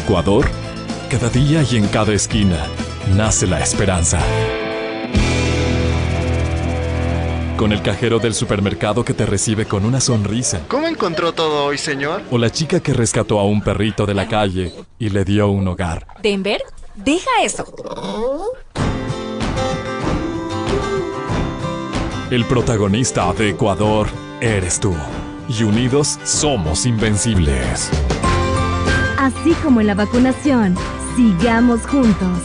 Ecuador? Cada día y en cada esquina nace la esperanza. Con el cajero del supermercado que te recibe con una sonrisa. ¿Cómo encontró todo hoy, señor? O la chica que rescató a un perrito de la calle y le dio un hogar. Denver, deja eso. El protagonista de Ecuador eres tú. Y unidos somos invencibles. Así como en la vacunación, sigamos juntos.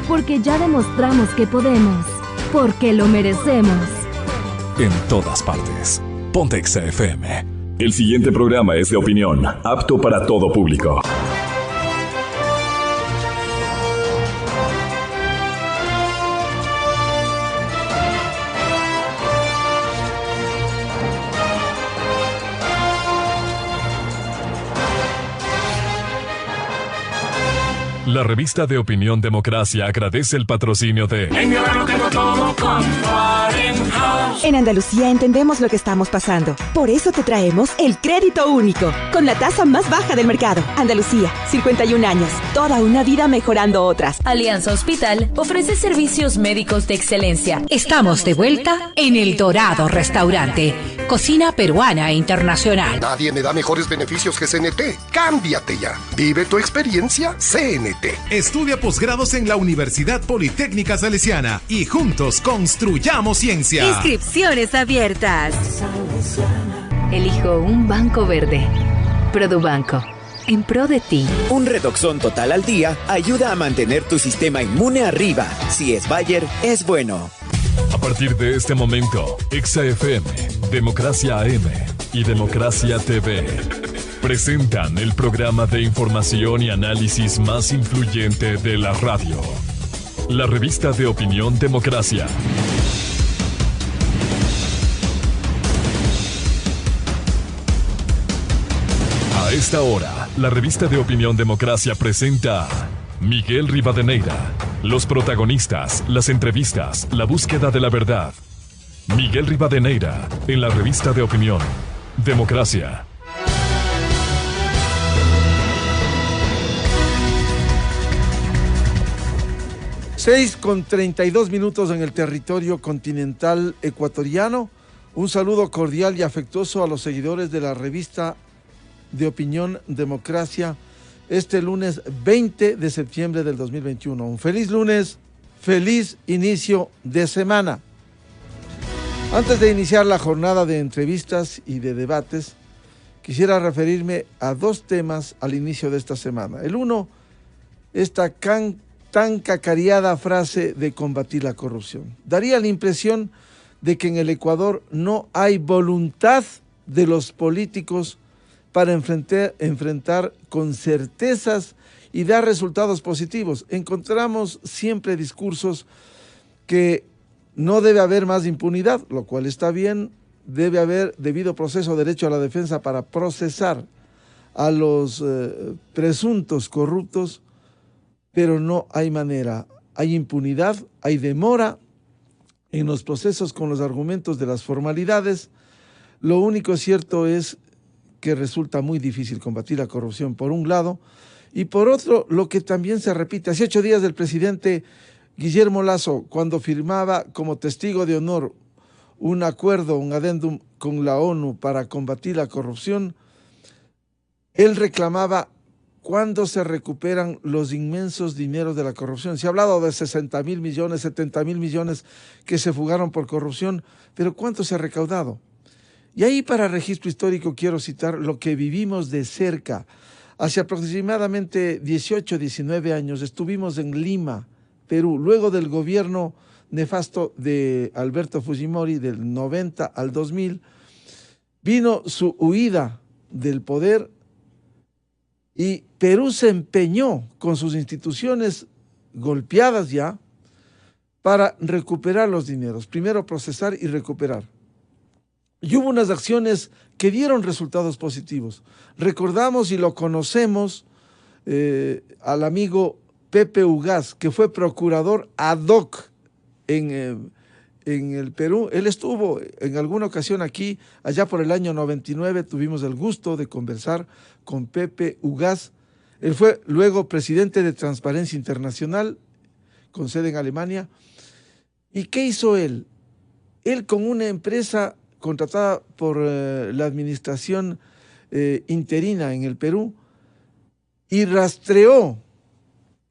Porque ya demostramos que podemos. Porque lo merecemos. En todas partes. Ponte Exa FM. El siguiente programa es de opinión, apto para todo público. La revista de opinión Democracia agradece el patrocinio de... En mi hogar lo tengo todo con Fahrenheit. En Andalucía entendemos lo que estamos pasando. Por eso te traemos el crédito único, con la tasa más baja del mercado. Andalucía, 51 años, toda una vida mejorando otras. Alianza Hospital ofrece servicios médicos de excelencia. Estamos de vuelta en El Dorado Restaurante. Cocina peruana e internacional. Nadie me da mejores beneficios que CNT. Cámbiate ya. Vive tu experiencia CNT. Estudia posgrados en la Universidad Politécnica Salesiana y juntos construyamos ciencia. Inscripciones abiertas. Elijo un banco verde. Produbanco. En pro de ti. Un Redoxón total al día ayuda a mantener tu sistema inmune arriba. Si es Bayer, es bueno. A partir de este momento, Exa FM, Democracia AM y Democracia TV presentan el programa de información y análisis más influyente de la radio. La revista de opinión Democracia. A esta hora, la revista de opinión Democracia presenta a Miguel Rivadeneira. Los protagonistas, las entrevistas, la búsqueda de la verdad. Miguel Rivadeneira, en la revista de opinión Democracia. Seis con 32 minutos en el territorio continental ecuatoriano. Un saludo cordial y afectuoso a los seguidores de la revista de opinión Democracia. Este lunes 20 de septiembre del 2021. Un feliz lunes, feliz inicio de semana. Antes de iniciar la jornada de entrevistas y de debates, quisiera referirme a dos temas al inicio de esta semana. El uno, esta tan cacareada frase de combatir la corrupción. Daría la impresión de que en el Ecuador no hay voluntad de los políticos para enfrentar con certezas y dar resultados positivos. Encontramos siempre discursos que no debe haber más impunidad, lo cual está bien, debe haber debido proceso de derecho a la defensa para procesar a los presuntos corruptos, pero no hay manera. Hay impunidad, hay demora en los procesos con los argumentos de las formalidades. Lo único cierto es que resulta muy difícil combatir la corrupción por un lado, y por otro, lo que también se repite. Hace 8 días del presidente Guillermo Lasso, cuando firmaba como testigo de honor un acuerdo, un adendum con la ONU para combatir la corrupción, él reclamaba cuándo se recuperan los inmensos dineros de la corrupción. Se ha hablado de 60.000 millones, 70.000 millones que se fugaron por corrupción, pero ¿cuánto se ha recaudado? Y ahí, para registro histórico, quiero citar lo que vivimos de cerca. Hace aproximadamente 18, 19 años estuvimos en Lima, Perú, luego del gobierno nefasto de Alberto Fujimori del 90 al 2000, vino su huida del poder y Perú se empeñó con sus instituciones golpeadas ya para recuperar los dineros, primero procesar y recuperar. Y hubo unas acciones que dieron resultados positivos. Recordamos y lo conocemos al amigo Pepe Ugaz, que fue procurador ad hoc en el Perú. Él estuvo en alguna ocasión aquí, allá por el año 99, tuvimos el gusto de conversar con Pepe Ugaz. Él fue luego presidente de Transparencia Internacional, con sede en Alemania. ¿Y qué hizo él? Él, con una empresa contratada por la administración interina en el Perú, y rastreó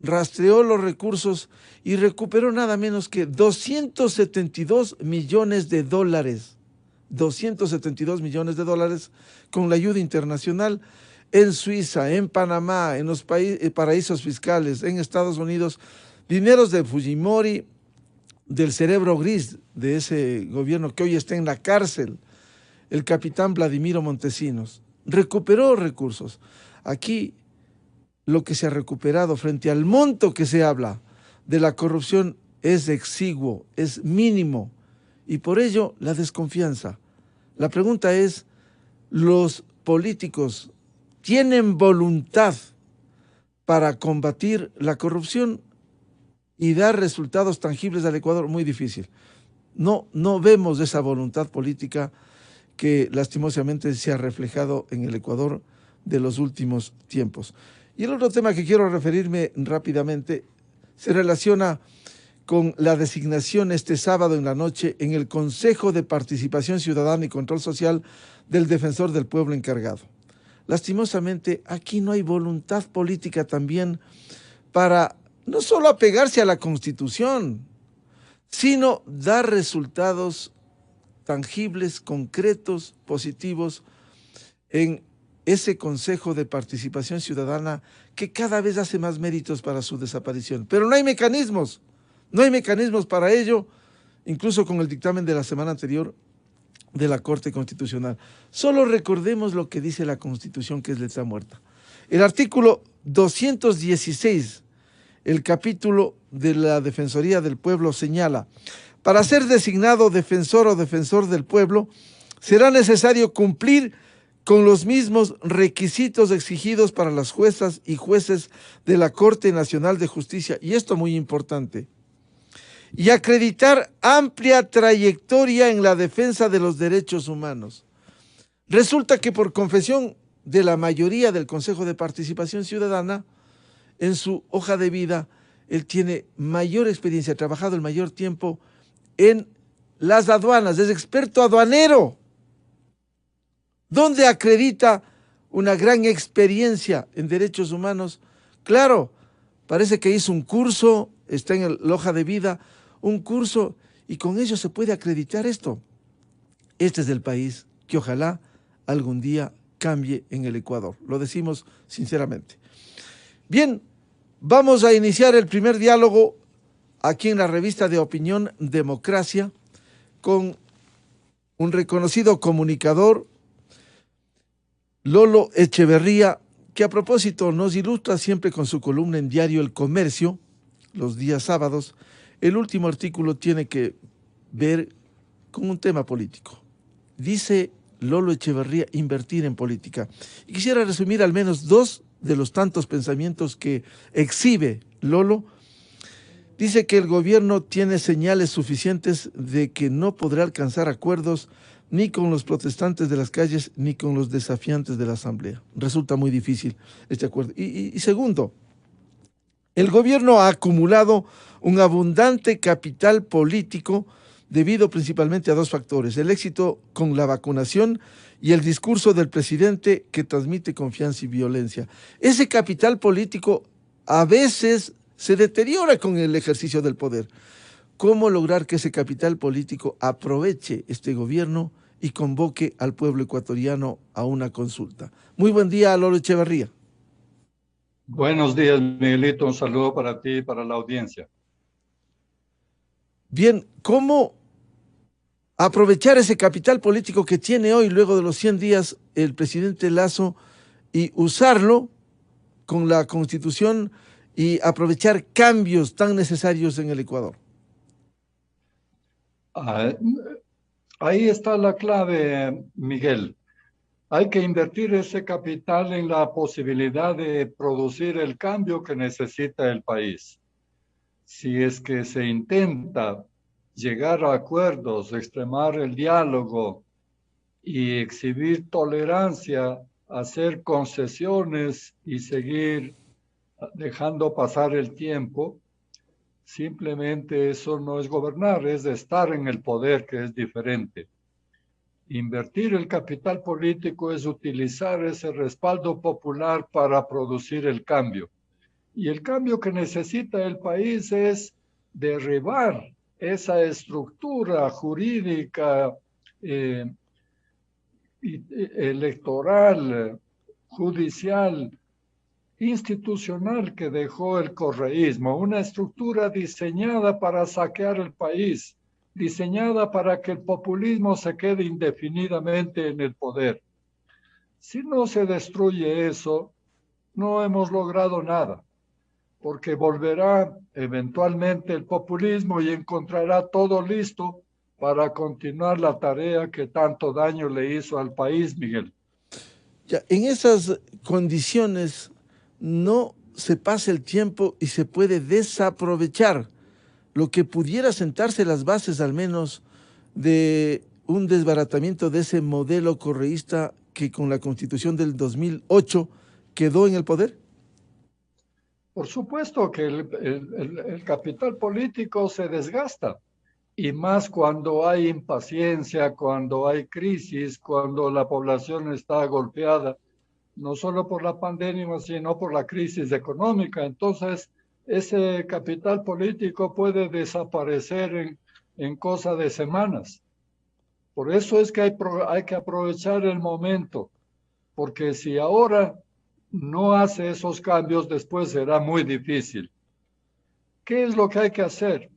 los recursos y recuperó nada menos que 272 millones de dólares. 272 millones de dólares con la ayuda internacional en Suiza, en Panamá, en los paraísos fiscales, en Estados Unidos, dineros de Fujimori, del cerebro gris de ese gobierno que hoy está en la cárcel, el capitán Vladimiro Montesinos. Recuperó recursos. Aquí lo que se ha recuperado frente al monto que se habla de la corrupción es exiguo, es mínimo, y por ello la desconfianza. La pregunta es, ¿los políticos tienen voluntad para combatir la corrupción y dar resultados tangibles al Ecuador? Muy difícil. No vemos esa voluntad política que lastimosamente se ha reflejado en el Ecuador de los últimos tiempos. Y el otro tema que quiero referirme rápidamente se relaciona con la designación este sábado en la noche en el Consejo de Participación Ciudadana y Control Social del Defensor del Pueblo encargado. Lastimosamente, aquí no hay voluntad política también para no solo apegarse a la Constitución, sino dar resultados tangibles, concretos, positivos en ese Consejo de Participación Ciudadana que cada vez hace más méritos para su desaparición. Pero no hay mecanismos para ello, incluso con el dictamen de la semana anterior de la Corte Constitucional. Solo recordemos lo que dice la Constitución, que es letra muerta. El artículo 216, el capítulo de la Defensoría del Pueblo señala: para ser designado defensor o defensor del pueblo, será necesario cumplir con los mismos requisitos exigidos para las juezas y jueces de la Corte Nacional de Justicia, y esto muy importante, y acreditar amplia trayectoria en la defensa de los derechos humanos. Resulta que por confesión de la mayoría del Consejo de Participación Ciudadana, en su hoja de vida, él tiene mayor experiencia, ha trabajado el mayor tiempo en las aduanas, es experto aduanero, donde acredita una gran experiencia en derechos humanos. Claro, parece que hizo un curso, está en la hoja de vida, un curso, y con ello se puede acreditar esto. Este es el país que ojalá algún día cambie en el Ecuador, lo decimos sinceramente. Bien, vamos a iniciar el primer diálogo aquí en la revista de opinión Democracia con un reconocido comunicador, Lolo Echeverría, que a propósito nos ilustra siempre con su columna en diario El Comercio, los días sábados. El último artículo tiene que ver con un tema político. Dice Lolo Echeverría, invertir en política. Y quisiera resumir al menos dos de los tantos pensamientos que exhibe Lolo. Dice que el gobierno tiene señales suficientes de que no podrá alcanzar acuerdos ni con los protestantes de las calles, ni con los desafiantes de la Asamblea. Resulta muy difícil este acuerdo. Y segundo, el gobierno ha acumulado un abundante capital político debido principalmente a dos factores: el éxito con la vacunación y el discurso del presidente que transmite confianza y violencia. Ese capital político a veces se deteriora con el ejercicio del poder. ¿Cómo lograr que ese capital político aproveche este gobierno y convoque al pueblo ecuatoriano a una consulta? Muy buen día, Lolo Echeverría. Buenos días, Miguelito. Un saludo para ti y para la audiencia. Bien, ¿cómo aprovechar ese capital político que tiene hoy, luego de los 100 días, el presidente Lasso, y usarlo con la Constitución y aprovechar cambios tan necesarios en el Ecuador? Ahí está la clave, Miguel. Hay que invertir ese capital en la posibilidad de producir el cambio que necesita el país. Si es que se intenta llegar a acuerdos, extremar el diálogo y exhibir tolerancia hacer concesiones y seguir dejando pasar el tiempo, simplemente eso no es gobernar, es estar en el poder, que es diferente. Invertir el capital político es utilizar ese respaldo popular para producir el cambio. Y el cambio que necesita el país es derribar esa estructura jurídica, electoral, judicial, institucional que dejó el correísmo, una estructura diseñada para saquear el país, diseñada para que el populismo se quede indefinidamente en el poder. Si no se destruye eso, no hemos logrado nada, porque volverá eventualmente el populismo y encontrará todo listo para continuar la tarea que tanto daño le hizo al país, Miguel. Ya, en esas condiciones no se pasa el tiempo y se puede desaprovechar lo que pudiera sentarse las bases al menos de un desbaratamiento de ese modelo correísta que con la Constitución del 2008 quedó en el poder. Por supuesto que el capital político se desgasta, y más cuando hay impaciencia, cuando hay crisis, cuando la población está golpeada, no solo por la pandemia, sino por la crisis económica. Entonces, ese capital político puede desaparecer en cosa de semanas. Por eso es que hay que aprovechar el momento, porque si ahora no hace esos cambios, después será muy difícil. ¿Qué es lo que hay que hacer?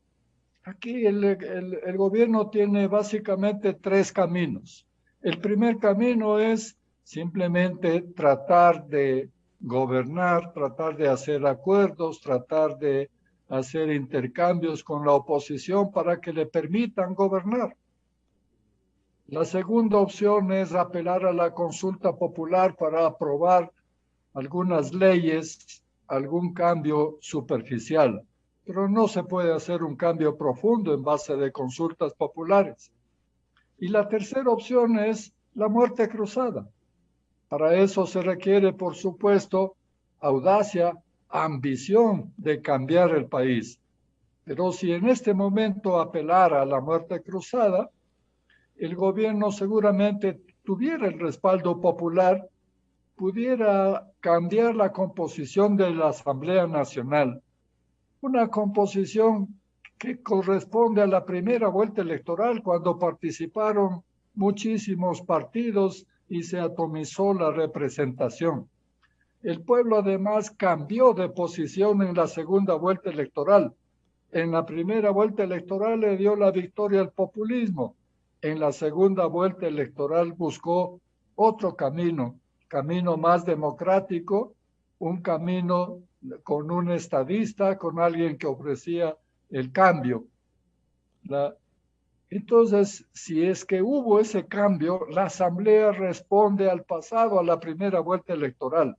Aquí el gobierno tiene básicamente tres caminos. El primer camino es simplemente tratar de gobernar, tratar de hacer acuerdos, tratar de hacer intercambios con la oposición para que le permitan gobernar. La segunda opción es apelar a la consulta popular para aprobar algunas leyes, algún cambio superficial, pero no se puede hacer un cambio profundo en base de consultas populares. Y la tercera opción es la muerte cruzada. Para eso se requiere, por supuesto, audacia, ambición de cambiar el país. Pero si en este momento apelara a la muerte cruzada, el gobierno seguramente tuviera el respaldo popular, pudiera cambiar la composición de la Asamblea Nacional, una composición que corresponde a la primera vuelta electoral, cuando participaron muchísimos partidos y se atomizó la representación. El pueblo además cambió de posición en la segunda vuelta electoral. En la primera vuelta electoral le dio la victoria al populismo. En la segunda vuelta electoral buscó otro camino más democrático, un camino con un estadista, con alguien que ofrecía el cambio. Entonces, si es que hubo ese cambio, la Asamblea responde al pasado, a la primera vuelta electoral.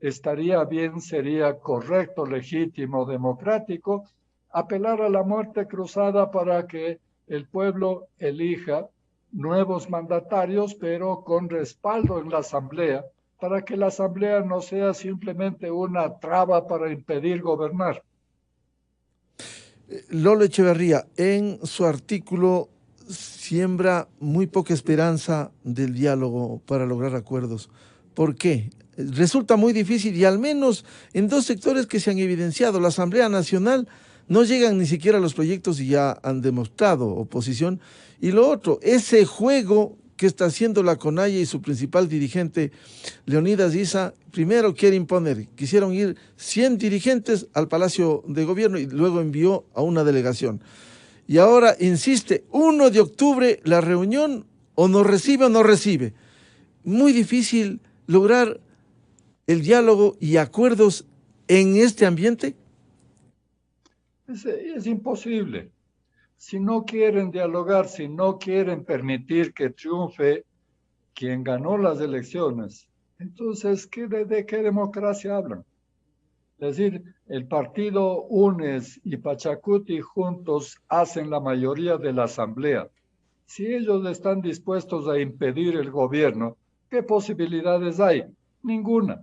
Estaría bien, sería correcto, legítimo, democrático, apelar a la muerte cruzada para que el pueblo elija nuevos mandatarios, pero con respaldo en la Asamblea, para que la Asamblea no sea simplemente una traba para impedir gobernar. Lolo Echeverría, en su artículo siembra muy poca esperanza del diálogo para lograr acuerdos. ¿Por qué? Resulta muy difícil, y al menos en dos sectores que se han evidenciado. La Asamblea Nacional no llegan ni siquiera a los proyectos y ya han demostrado oposición. Y lo otro, ese juego que está haciendo la CONAIE y su principal dirigente, Leonidas Issa, primero quiere imponer. Quisieron ir 100 dirigentes al Palacio de Gobierno y luego envió a una delegación. Y ahora insiste, 1 de octubre la reunión, o no recibe. Muy difícil lograr el diálogo y acuerdos en este ambiente. Es imposible. Si no quieren dialogar, si no quieren permitir que triunfe quien ganó las elecciones, entonces, ¿de qué democracia hablan? Es decir, el partido UNES y Pachacuti juntos hacen la mayoría de la Asamblea. Si ellos están dispuestos a impedir el gobierno, ¿Qué posibilidades hay? Ninguna.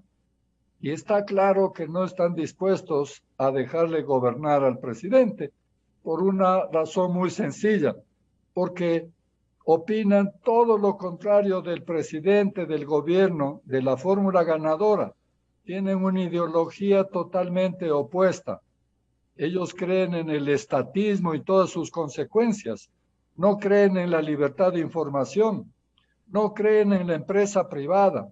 Y está claro que no están dispuestos a dejarle gobernar al presidente por una razón muy sencilla, porque opinan todo lo contrario del presidente, del gobierno, de la fórmula ganadora. Tienen una ideología totalmente opuesta. Ellos creen en el estatismo y todas sus consecuencias. No creen en la libertad de información. No creen en la empresa privada.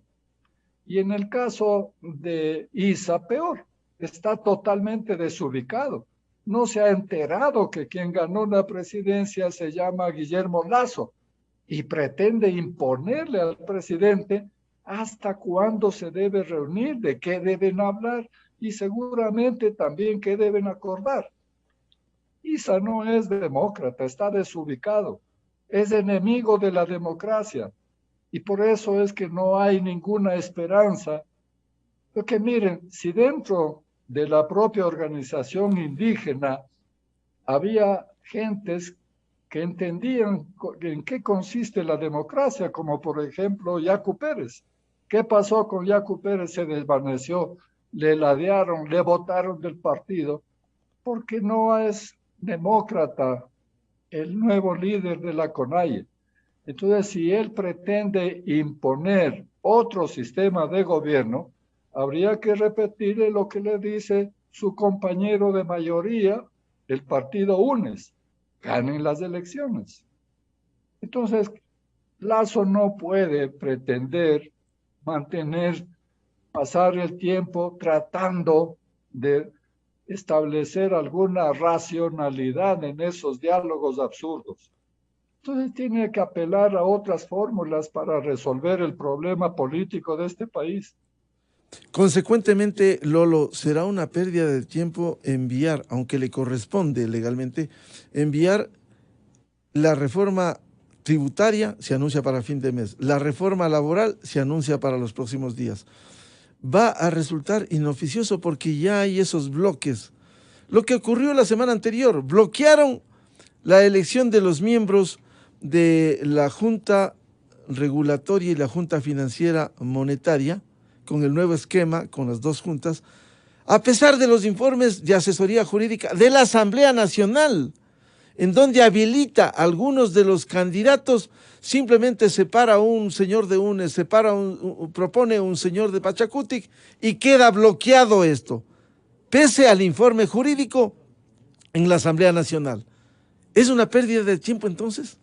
Y en el caso de Issa, peor, está totalmente desubicado. No se ha enterado que quien ganó la presidencia se llama Guillermo Lasso y pretende imponerle al presidente hasta cuándo se debe reunir, de qué deben hablar y seguramente también qué deben acordar. Issa no es demócrata, está desubicado, es enemigo de la democracia. Y por eso es que no hay ninguna esperanza. Porque miren, si dentro de la propia organización indígena había gentes que entendían en qué consiste la democracia, como por ejemplo Yacu Pérez. ¿Qué pasó con Yacu Pérez? Se desvaneció, le ladearon, le botaron del partido, porque no es demócrata el nuevo líder de la CONAIE. Entonces, si él pretende imponer otro sistema de gobierno, habría que repetirle lo que le dice su compañero de mayoría, el partido UNES, ganen las elecciones. Entonces, Lasso no puede pretender pasar el tiempo tratando de establecer alguna racionalidad en esos diálogos absurdos. Entonces tiene que apelar a otras fórmulas para resolver el problema político de este país. Consecuentemente, Lolo, será una pérdida de tiempo enviar, aunque le corresponde legalmente, enviar la reforma tributaria, se anuncia para fin de mes, la reforma laboral se anuncia para los próximos días. Va a resultar inoficioso porque ya hay esos bloques. Lo que ocurrió la semana anterior, bloquearon la elección de los miembros de la Junta Regulatoria y la Junta Financiera Monetaria, con el nuevo esquema, con las dos juntas, a pesar de los informes de asesoría jurídica de la Asamblea Nacional, en donde habilita a algunos de los candidatos, simplemente separa un señor de UNES, propone un señor de Pachacutic y queda bloqueado esto, pese al informe jurídico en la Asamblea Nacional. ¿Es una pérdida de tiempo entonces?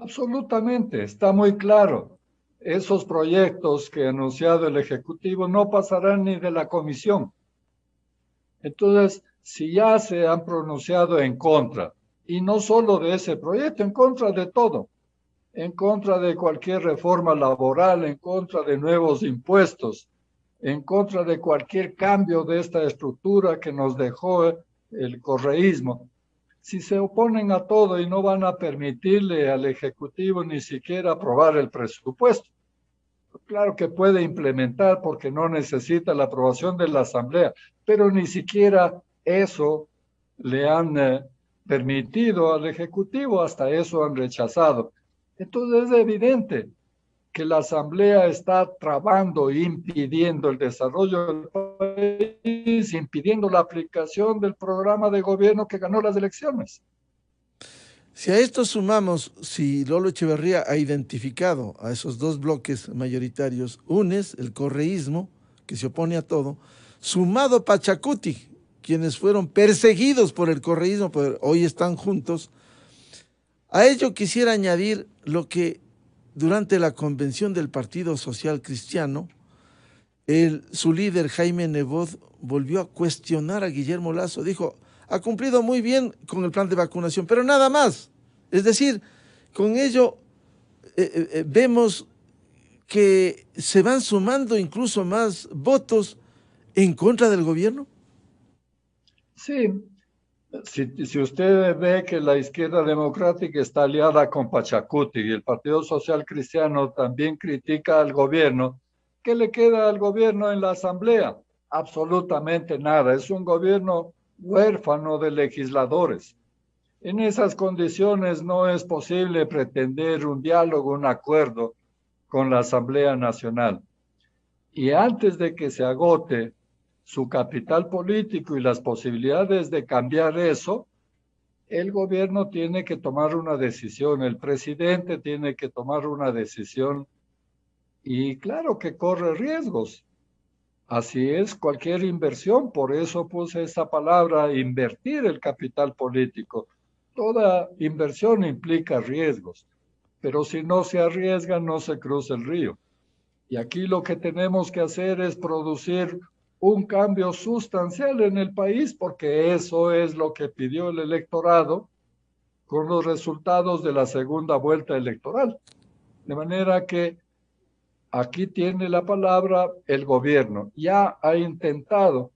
Absolutamente, está muy claro. Esos proyectos que ha anunciado el Ejecutivo no pasarán ni de la comisión. Entonces, si ya se han pronunciado en contra, y no solo de ese proyecto, en contra de todo, en contra de cualquier reforma laboral, en contra de nuevos impuestos, en contra de cualquier cambio de esta estructura que nos dejó el correísmo. Si se oponen a todo y no van a permitirle al Ejecutivo ni siquiera aprobar el presupuesto, claro que puede implementar porque no necesita la aprobación de la Asamblea, pero ni siquiera eso le han permitido al Ejecutivo, hasta eso han rechazado. Entonces es evidente que la Asamblea está trabando, impidiendo el desarrollo del país, impidiendo la aplicación del programa de gobierno que ganó las elecciones. Si a esto sumamos, si Lolo Echeverría ha identificado a esos dos bloques mayoritarios, UNES, el correísmo, que se opone a todo, sumado Pachacutic, quienes fueron perseguidos por el correísmo, pero hoy están juntos, a ello quisiera añadir lo que durante la convención del Partido Social Cristiano, su líder Jaime Nebot volvió a cuestionar a Guillermo Lasso. Dijo, ha cumplido muy bien con el plan de vacunación, pero nada más. Es decir, con ello vemos que se van sumando incluso más votos en contra del gobierno. Sí, si usted ve que la izquierda democrática está aliada con Pachacutic y el Partido Social Cristiano también critica al gobierno, ¿qué le queda al gobierno en la Asamblea? Absolutamente nada. Es un gobierno huérfano de legisladores. En esas condiciones no es posible pretender un diálogo, un acuerdo con la Asamblea Nacional. Y antes de que se agote su capital político y las posibilidades de cambiar eso, el gobierno tiene que tomar una decisión, el presidente tiene que tomar una decisión y claro que corre riesgos. Así es cualquier inversión, por eso puse esa palabra, invertir el capital político. Toda inversión implica riesgos, pero si no se arriesga no se cruza el río. Y aquí lo que tenemos que hacer es producir un cambio sustancial en el país, porque eso es lo que pidió el electorado con los resultados de la segunda vuelta electoral. De manera que aquí tiene la palabra el gobierno. Ya ha intentado,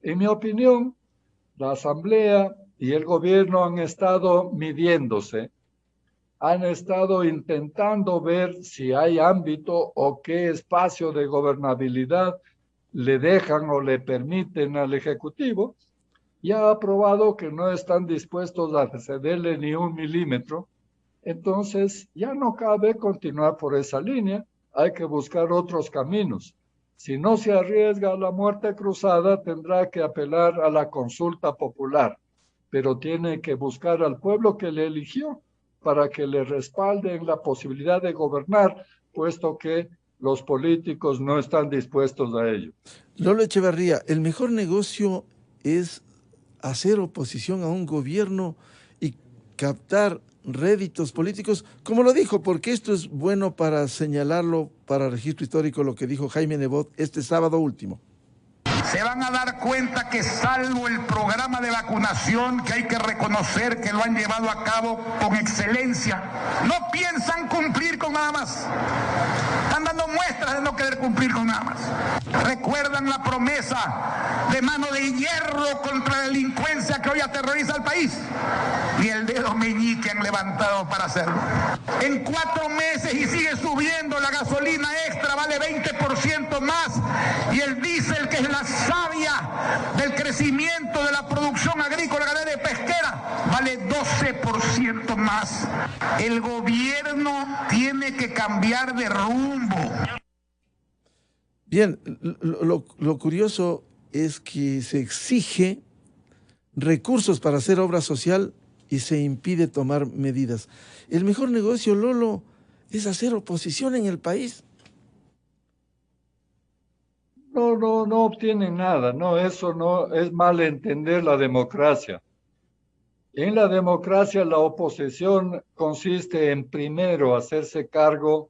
en mi opinión, la Asamblea y el gobierno han estado midiéndose, han estado intentando ver si hay ámbito o qué espacio de gobernabilidad le dejan o le permiten al Ejecutivo, y ha aprobado que no están dispuestos a cederle ni 1 milímetro. Entonces ya no cabe continuar por esa línea, hay que buscar otros caminos. Si no se arriesga a la muerte cruzada, tendrá que apelar a la consulta popular, pero tiene que buscar al pueblo que le eligió para que le respalden la posibilidad de gobernar, puesto que los políticos no están dispuestos a ello. Lolo Echeverría, el mejor negocio es hacer oposición a un gobierno y captar réditos políticos, como lo dijo, porque esto es bueno para señalarlo para registro histórico, lo que dijo Jaime Nebot este sábado último. Se van a dar cuenta que salvo el programa de vacunación, que hay que reconocer que lo han llevado a cabo con excelencia, no piensan cumplir con nada más. Están dando muestras de no querer cumplir con nada más. Recuerdan la promesa de mano de hierro contra la delincuencia que hoy aterroriza al país. Y el dedo meñique han levantado para hacerlo. En 4 meses y sigue subiendo la gasolina extra, vale 20% más. Y el diésel, que es la savia del crecimiento de la producción agrícola, ganadera y pesquera, vale 12% más. El gobierno tiene que cambiar de rumbo. Bien, lo curioso es que se exige recursos para hacer obra social y se impide tomar medidas. El mejor negocio, Lolo, es hacer oposición en el país. No obtienen nada, no, eso no es mal entender la democracia. En la democracia la oposición consiste en primero hacerse cargo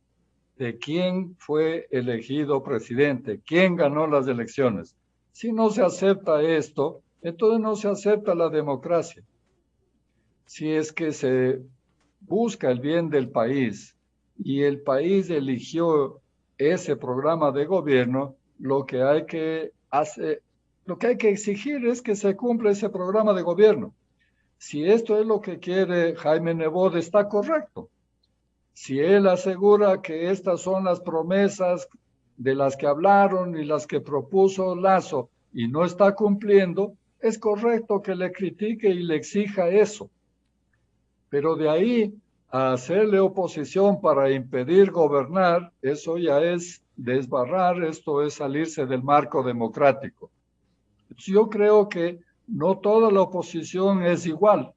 de quién fue elegido presidente, quién ganó las elecciones. Si no se acepta esto, entonces no se acepta la democracia. Si es que se busca el bien del país y el país eligió ese programa de gobierno, lo que hay que exigir es que se cumpla ese programa de gobierno. Si esto es lo que quiere Jaime Nebot, está correcto. Si él asegura que estas son las promesas de las que hablaron y las que propuso Lasso y no está cumpliendo, es correcto que le critique y le exija eso. Pero de ahí a hacerle oposición para impedir gobernar, eso ya es desbarrar, esto es salirse del marco democrático. Yo creo que no toda la oposición es igual.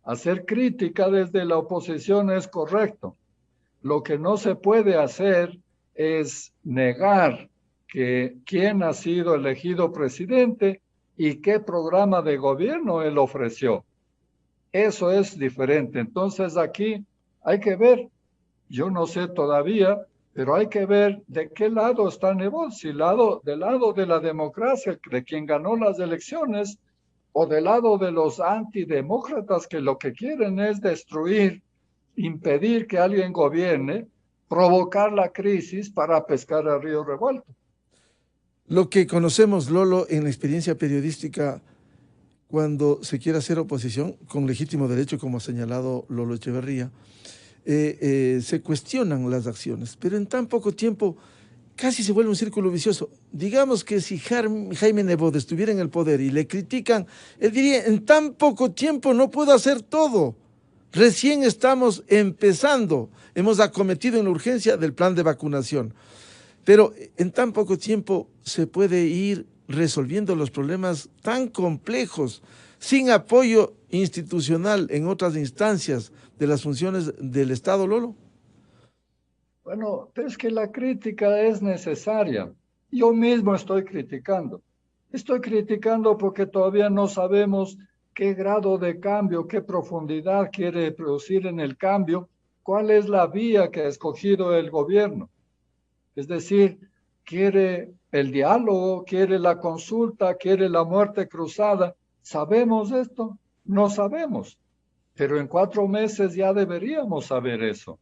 Hacer crítica desde la oposición es correcto. Lo que no se puede hacer es negar que quién ha sido elegido presidente y qué programa de gobierno él ofreció. Eso es diferente. Entonces aquí hay que ver, yo no sé todavía, pero hay que ver de qué lado está Nebot, si del lado de la democracia, de quien ganó las elecciones, o del lado de los antidemócratas que lo que quieren es destruir, impedir que alguien gobierne, provocar la crisis para pescar a río revuelto. Lo que conocemos, Lolo, en la experiencia periodística, cuando se quiere hacer oposición, con legítimo derecho, como ha señalado Lolo Echeverría, se cuestionan las acciones, pero en tan poco tiempo casi se vuelve un círculo vicioso. Digamos que si Jaime Nebot estuviera en el poder y le critican, él diría, en tan poco tiempo no puedo hacer todo. Recién estamos empezando, hemos acometido en la urgencia del plan de vacunación, pero en tan poco tiempo se puede ir resolviendo los problemas tan complejos, sin apoyo institucional en otras instancias de las funciones del Estado, Lolo. Bueno, es que la crítica es necesaria. Yo mismo estoy criticando. Estoy criticando porque todavía no sabemos qué grado de cambio, qué profundidad quiere producir en el cambio, cuál es la vía que ha escogido el gobierno. Es decir, quiere el diálogo, quiere la consulta, quiere la muerte cruzada. ¿Sabemos esto? No sabemos. Pero en 4 meses ya deberíamos saber eso.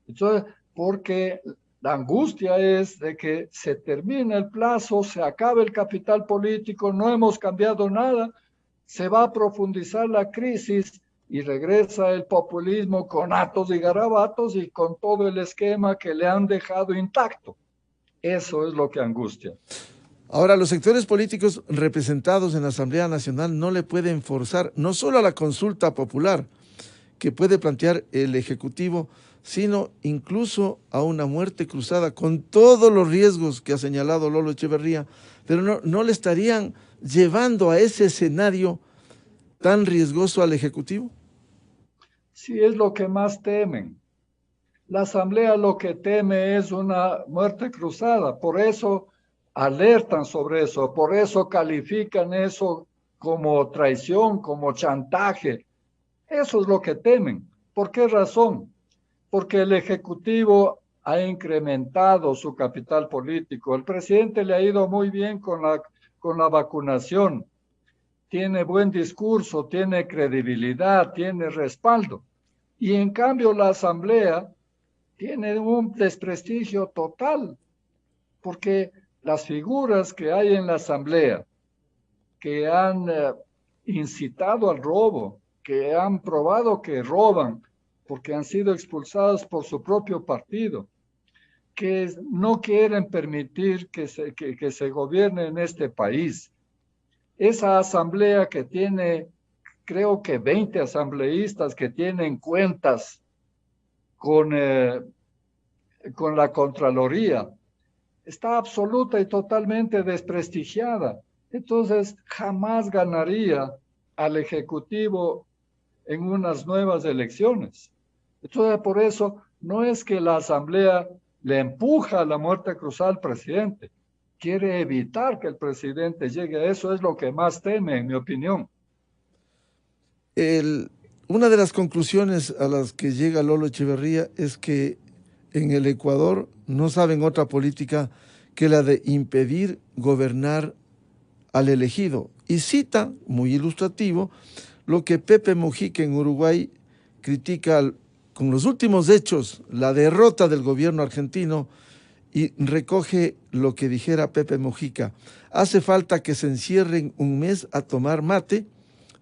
Entonces, porque la angustia es de que se termine el plazo, se acabe el capital político, no hemos cambiado nada, se va a profundizar la crisis y regresa el populismo con atos y garabatos y con todo el esquema que le han dejado intacto. Eso es lo que angustia. Ahora, los sectores políticos representados en la Asamblea Nacional no le pueden forzar no solo a la consulta popular que puede plantear el Ejecutivo, sino incluso a una muerte cruzada con todos los riesgos que ha señalado Lolo Echeverría, pero no le estarían llevando a ese escenario tan riesgoso al Ejecutivo. Sí, es lo que más temen. La Asamblea lo que teme es una muerte cruzada, por eso alertan sobre eso, por eso califican eso como traición, como chantaje. Eso es lo que temen. ¿Por qué razón? Porque el Ejecutivo ha incrementado su capital político. El presidente le ha ido muy bien con la vacunación. Tiene buen discurso, tiene credibilidad, tiene respaldo. Y en cambio la Asamblea tiene un desprestigio total, porque las figuras que hay en la Asamblea, que han incitado al robo, que han probado que roban, porque han sido expulsados por su propio partido, que no quieren permitir que se gobierne en este país. Esa asamblea que tiene, creo que 20 asambleístas que tienen cuentas con la Contraloría, está absoluta y totalmente desprestigiada. Entonces, jamás ganaría al Ejecutivo en unas nuevas elecciones. Entonces, por eso, no es que la Asamblea le empuja a la muerte cruzada al presidente, quiere evitar que el presidente llegue a eso, es lo que más teme, en mi opinión. Una de las conclusiones a las que llega Lolo Echeverría es que en el Ecuador no saben otra política que la de impedir gobernar al elegido. Y cita, muy ilustrativo, lo que Pepe Mujica en Uruguay critica con los últimos hechos, la derrota del gobierno argentino, y recoge lo que dijera Pepe Mujica: hace falta que se encierren un mes a tomar mate,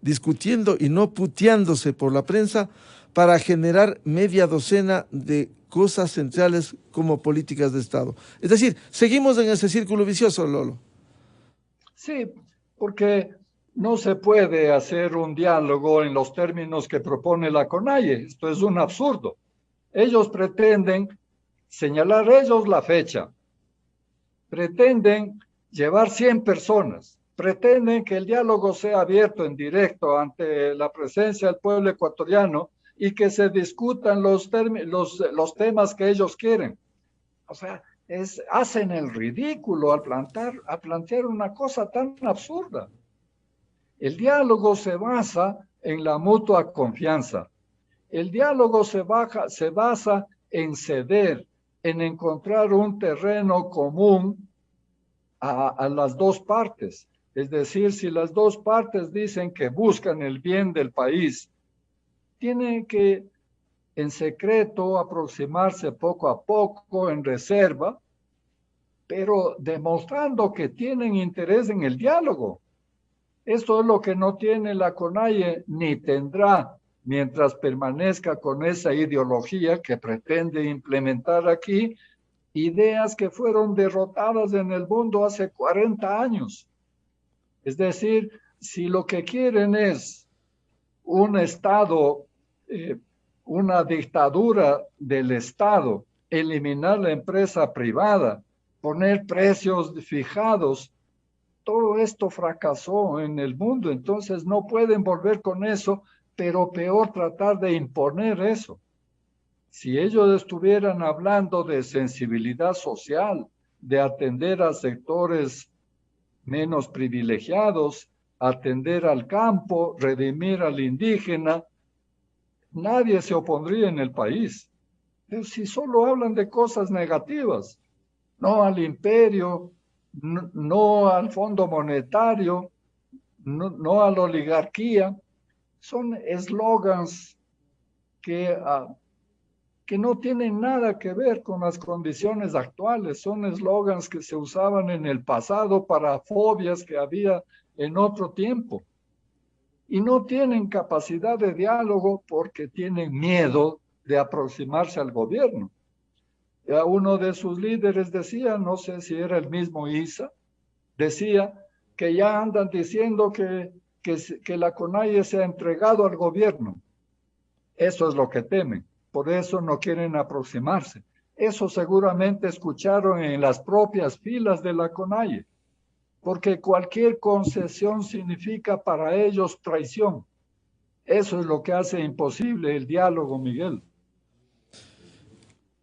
discutiendo y no puteándose por la prensa para generar media docena de cosas centrales como políticas de Estado. Es decir, seguimos en ese círculo vicioso, Lolo. Sí, porque no se puede hacer un diálogo en los términos que propone la CONAIE. Esto es un absurdo. Ellos pretenden señalar ellos la fecha, pretenden llevar 100 personas, pretenden que el diálogo sea abierto en directo ante la presencia del pueblo ecuatoriano y que se discutan los temas que ellos quieren. O sea, hacen el ridículo al plantear una cosa tan absurda. El diálogo se basa en la mutua confianza. El diálogo se basa en ceder, en encontrar un terreno común a las dos partes. Es decir, si las dos partes dicen que buscan el bien del país, tienen que en secreto aproximarse poco a poco, en reserva, pero demostrando que tienen interés en el diálogo. Esto es lo que no tiene la CONAIE ni tendrá mientras permanezca con esa ideología que pretende implementar aquí, ideas que fueron derrotadas en el mundo hace 40 años. Es decir, si lo que quieren es un Estado una dictadura del Estado, eliminar la empresa privada, poner precios fijados, todo esto fracasó en el mundo, entonces no pueden volver con eso, pero peor tratar de imponer eso. Si ellos estuvieran hablando de sensibilidad social, de atender a sectores menos privilegiados, atender al campo, redimir al indígena, nadie se opondría en el país. Pero si solo hablan de cosas negativas, no al imperio, no al Fondo Monetario, no a la oligarquía, son eslogans que no tienen nada que ver con las condiciones actuales, son eslogans que se usaban en el pasado para fobias que había en otro tiempo. Y no tienen capacidad de diálogo porque tienen miedo de aproximarse al gobierno. Ya uno de sus líderes decía, no sé si era el mismo Issa, decía que ya andan diciendo que la CONAIE se ha entregado al gobierno. Eso es lo que temen, por eso no quieren aproximarse. Eso seguramente escucharon en las propias filas de la CONAIE, porque cualquier concesión significa para ellos traición. Eso es lo que hace imposible el diálogo, Miguel.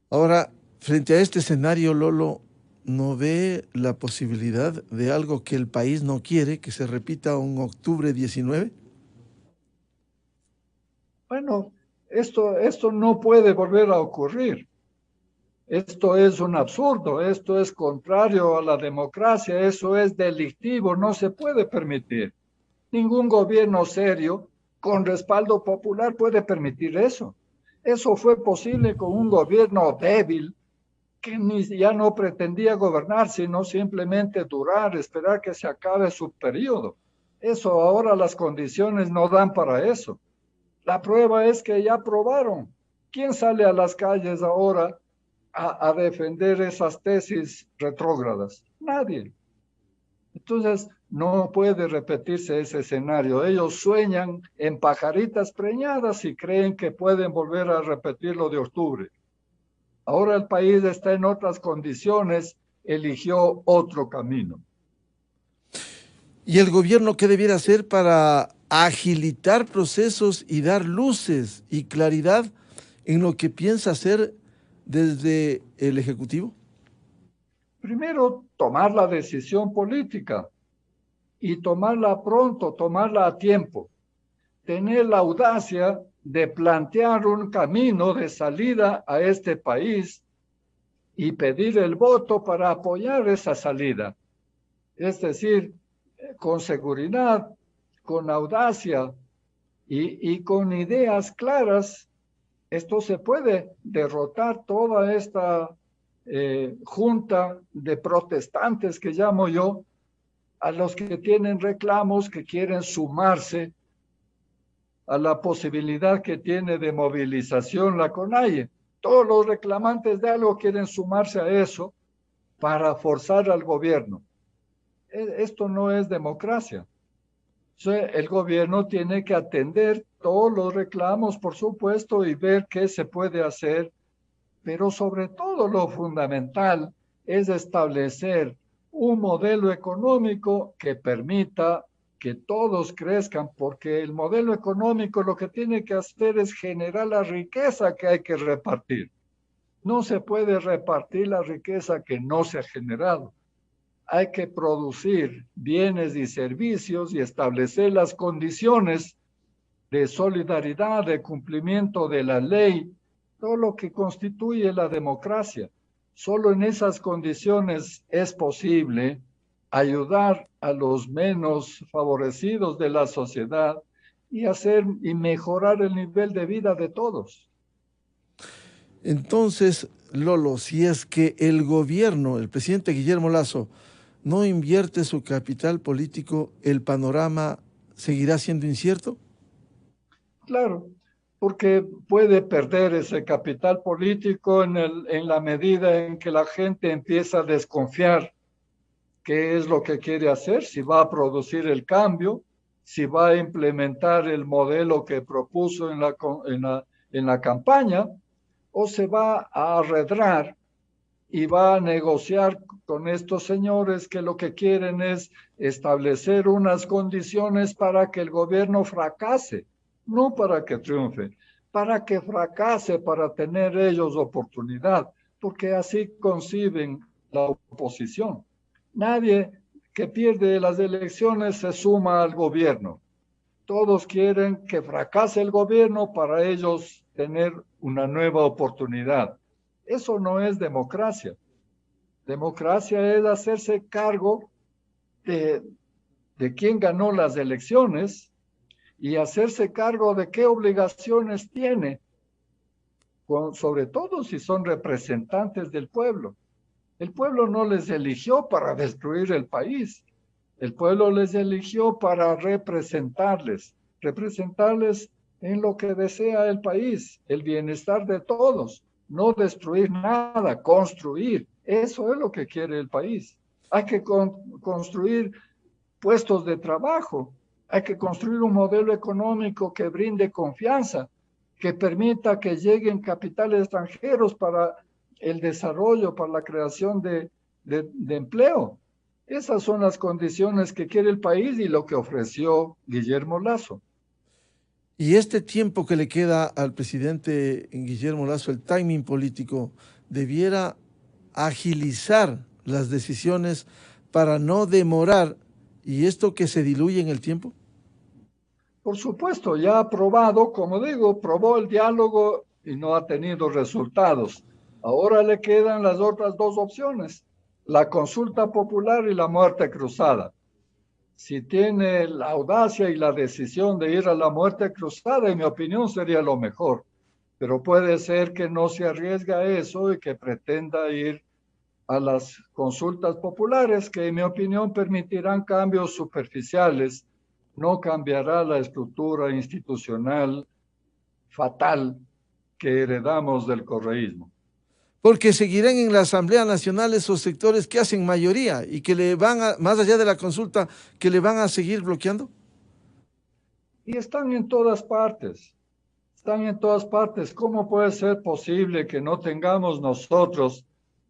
Ahora, frente a este escenario, Lolo, ¿no ve la posibilidad de algo que el país no quiere, que se repita un octubre 19? Bueno, esto no puede volver a ocurrir. Esto es un absurdo, esto es contrario a la democracia, eso es delictivo, no se puede permitir. Ningún gobierno serio con respaldo popular puede permitir eso. Eso fue posible con un gobierno débil que ya no pretendía gobernar, sino simplemente durar, esperar que se acabe su periodo. Eso ahora las condiciones no dan para eso. La prueba es que ya probaron. ¿Quién sale a las calles ahora a defender esas tesis retrógradas? Nadie. Entonces, no puede repetirse ese escenario. Ellos sueñan en pajaritas preñadas y creen que pueden volver a repetir lo de octubre. Ahora el país está en otras condiciones, eligió otro camino. ¿Y el gobierno qué debiera hacer para agilitar procesos y dar luces y claridad en lo que piensa hacer desde el Ejecutivo? Primero, tomar la decisión política y tomarla pronto, tomarla a tiempo. Tener la audacia de plantear un camino de salida a este país y pedir el voto para apoyar esa salida. Es decir, con seguridad, con audacia y con ideas claras, esto se puede derrotar toda esta junta de protestantes que llamo yo, a los que tienen reclamos, que quieren sumarse a la posibilidad que tiene de movilización la CONAIE. Todos los reclamantes de algo quieren sumarse a eso para forzar al gobierno. Esto no es democracia. El gobierno tiene que atender todos los reclamos, por supuesto, y ver qué se puede hacer, pero sobre todo lo fundamental es establecer un modelo económico que permita que todos crezcan, porque el modelo económico lo que tiene que hacer es generar la riqueza que hay que repartir. No se puede repartir la riqueza que no se ha generado. Hay que producir bienes y servicios y establecer las condiciones de solidaridad, de cumplimiento de la ley, todo lo que constituye la democracia. Solo en esas condiciones es posible ayudar a los menos favorecidos de la sociedad y hacer y mejorar el nivel de vida de todos. Entonces, Lolo, si es que el gobierno, el presidente Guillermo Lasso, no invierte su capital político, ¿el panorama seguirá siendo incierto? Claro, porque puede perder ese capital político en la medida en que la gente empieza a desconfiar qué es lo que quiere hacer, si va a producir el cambio, si va a implementar el modelo que propuso en la campaña, o se va a arredrar y va a negociar con estos señores que lo que quieren es establecer unas condiciones para que el gobierno fracase, no para que triunfe, para que fracase, para tener ellos oportunidad, porque así conciben la oposición. Nadie que pierde las elecciones se suma al gobierno. Todos quieren que fracase el gobierno para ellos tener una nueva oportunidad. Eso no es democracia. Democracia es hacerse cargo de quién ganó las elecciones y hacerse cargo de qué obligaciones tiene, sobre todo si son representantes del pueblo. El pueblo no les eligió para destruir el país. El pueblo les eligió para representarles en lo que desea el país, el bienestar de todos, no destruir nada, construir. Eso es lo que quiere el país. Hay que construir puestos de trabajo, hay que construir un modelo económico que brinde confianza, que permita que lleguen capitales extranjeros para el desarrollo, para la creación de empleo. Esas son las condiciones que quiere el país y lo que ofreció Guillermo Lasso. Y este tiempo que le queda al presidente Guillermo Lasso, el timing político, debiera agilizar las decisiones para no demorar y esto que se diluye en el tiempo. Por supuesto, ya ha probado, como digo, probó el diálogo y no ha tenido resultados. Ahora le quedan las otras dos opciones, la consulta popular y la muerte cruzada. Si tiene la audacia y la decisión de ir a la muerte cruzada, en mi opinión sería lo mejor. Pero puede ser que no se arriesgue a eso y que pretenda ir a las consultas populares, que en mi opinión permitirán cambios superficiales, no cambiará la estructura institucional fatal que heredamos del correísmo. Porque seguirán en la Asamblea Nacional esos sectores que hacen mayoría y que le van a, más allá de la consulta, que le van a seguir bloqueando. Y están en todas partes. Están en todas partes. ¿Cómo puede ser posible que no tengamos nosotros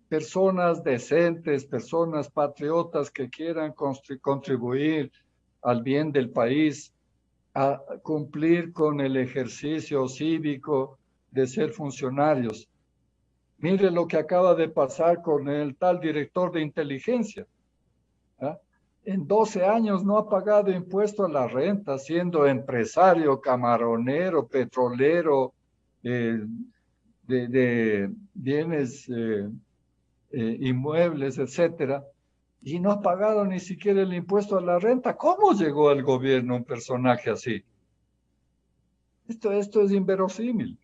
personas decentes, personas patriotas que quieran contribuir al bien del país, a cumplir con el ejercicio cívico de ser funcionarios? Mire lo que acaba de pasar con el tal director de inteligencia. En 12 años no ha pagado impuesto a la renta, siendo empresario, camaronero, petrolero, de bienes inmuebles, etcétera, y no ha pagado ni siquiera el impuesto a la renta. ¿Cómo llegó al gobierno un personaje así? Esto es inverosímil.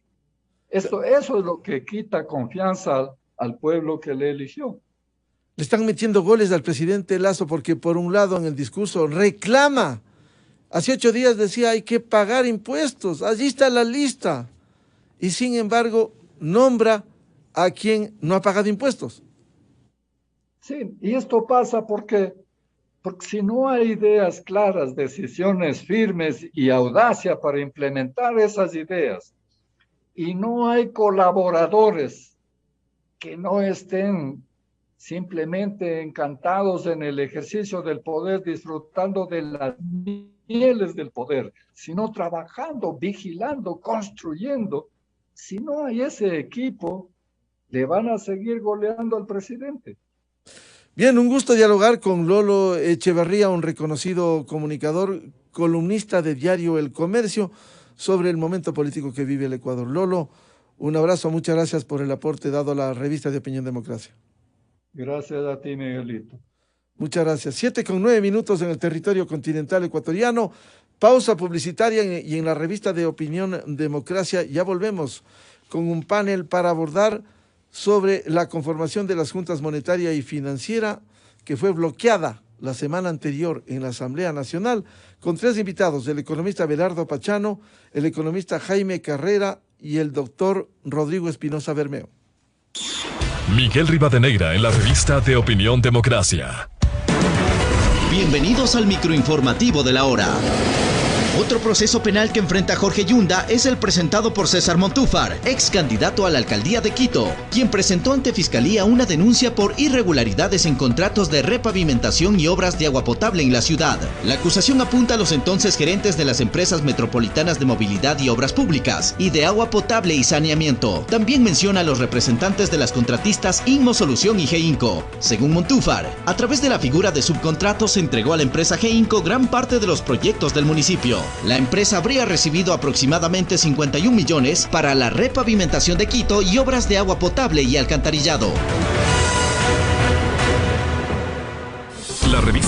Eso es lo que quita confianza al pueblo que le eligió. Le están metiendo goles al presidente Lasso porque por un lado en el discurso reclama. Hace 8 días decía hay que pagar impuestos, allí está la lista. Y sin embargo nombra a quien no ha pagado impuestos. Sí, y esto pasa porque si no hay ideas claras, decisiones firmes y audacia para implementar esas ideas, y no hay colaboradores que no estén simplemente encantados en el ejercicio del poder, disfrutando de las mieles del poder, sino trabajando, vigilando, construyendo. Si no hay ese equipo, le van a seguir goleando al presidente. Bien, un gusto dialogar con Lolo Echeverría, un reconocido comunicador, columnista de diario El Comercio, sobre el momento político que vive el Ecuador. Lolo, un abrazo, muchas gracias por el aporte dado a la revista de Opinión Democracia. Gracias a ti, Miguelito. Muchas gracias. 7:09 en el territorio continental ecuatoriano. Pausa publicitaria y en la revista de Opinión Democracia ya volvemos con un panel para abordar sobre la conformación de las juntas monetaria y financiera que fue bloqueada la semana anterior en la Asamblea Nacional, con 3 invitados, el economista Belardo Pachano, el economista Jaime Carrera y el doctor Rodrigo Espinosa Bermeo. Miguel Rivadeneira en la revista de Opinión Democracia. Bienvenidos al microinformativo de la hora. Otro proceso penal que enfrenta Jorge Yunda es el presentado por César Montúfar, ex candidato a la alcaldía de Quito, quien presentó ante Fiscalía una denuncia por irregularidades en contratos de repavimentación y obras de agua potable en la ciudad. La acusación apunta a los entonces gerentes de las empresas metropolitanas de movilidad y obras públicas y de agua potable y saneamiento. También menciona a los representantes de las contratistas Inmosolución y Geinco. Según Montúfar, a través de la figura de subcontratos se entregó a la empresa Geinco gran parte de los proyectos del municipio. La empresa habría recibido aproximadamente 51 millones para la repavimentación de Quito y obras de agua potable y alcantarillado. La revista